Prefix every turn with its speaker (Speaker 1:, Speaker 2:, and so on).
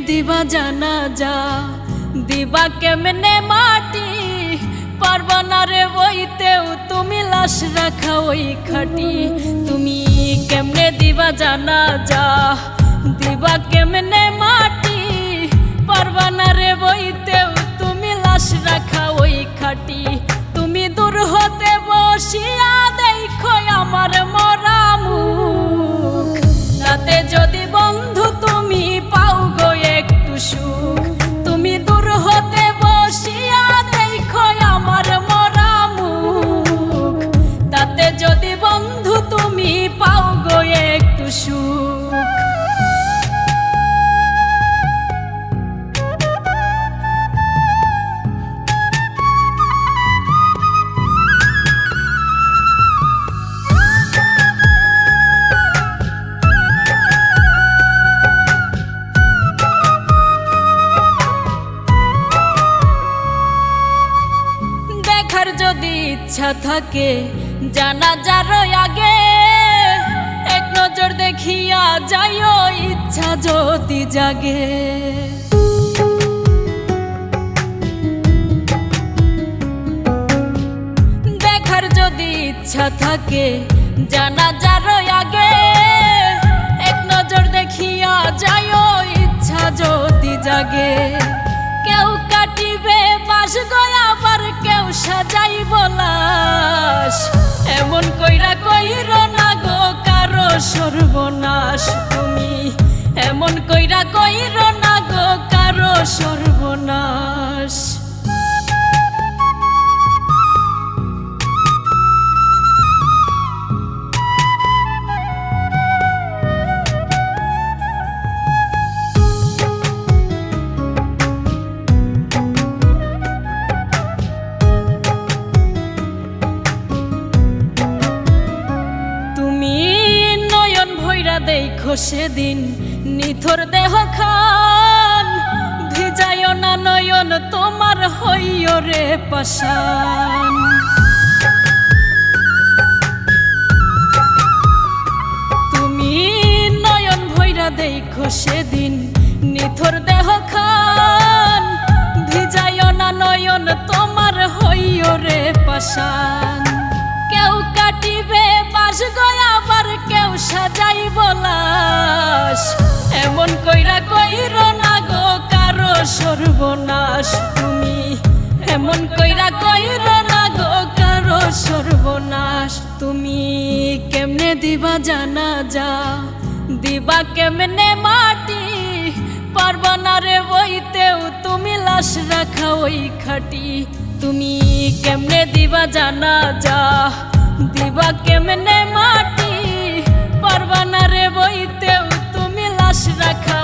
Speaker 1: দিবা জানাজা দিবা কেমনে মাটি পারবা না রে বইতেও তুমি লাশ রাখা ওই খাটি তুমি কেমনে দিবা জানাজা দিবা কেমনে মাটি পারবা না রে বইতেও তুমি লাশ রাখা ওই খাটি তুমি দূর হতে বসিয়া দেখো আমার মরা মুখ তাতে যদি বন্ধু তুমি পাও গো একটু সুখ তুমি দূর হতে বসিয়া দেখো আমার মরা মুখ তাতে যদি বন্ধু তুমি পাও গো একটু সুখ যদি ইচ্ছা থাকে জানাজার আগে এক নজর দেখিয়া যাইও ইচ্ছা যদি জাগে দেখার যদি ইচ্ছা থাকে জানাজার আগে এক নজর দেখিয়া যাইও ইচ্ছা যদি জাগে কেউ কাটিবে বাস গয়া আবার কেউ সাজাইব লাশ এমন কইরা কইর না গো কারো সর্বনাশ তুমি এমন কইরা কইর না গো কারো সর্বনাশ দেখো সেদিন নিথর দেহ খান ভিজায় না নয়ন তোমার হইও রে পাশান তুমি নয়ন ভৈরা দেখো সেদিন নিথর দেহ খান ভিজায় না নয়ন তোমার হইও রে পাশান কেউ কাটিবে বাস গয়া আবার কেউ সাজাইব লাশ এমন কইরা কইর না গো কারো সর্বনাশ তুমি এমন কইরা কইর না গো কারো সর্বনাশ তুমি কেমনে দিবা জানাজা দিবা কেমনে মাটি পারবা না রে বইতেও তুমি লাশ রাখা ওই খাটি তুমি কেমনে দিবা জানাজা দিবা কেমনে মাটি পারবা না রে বইতেও তুমি লাশ রাখা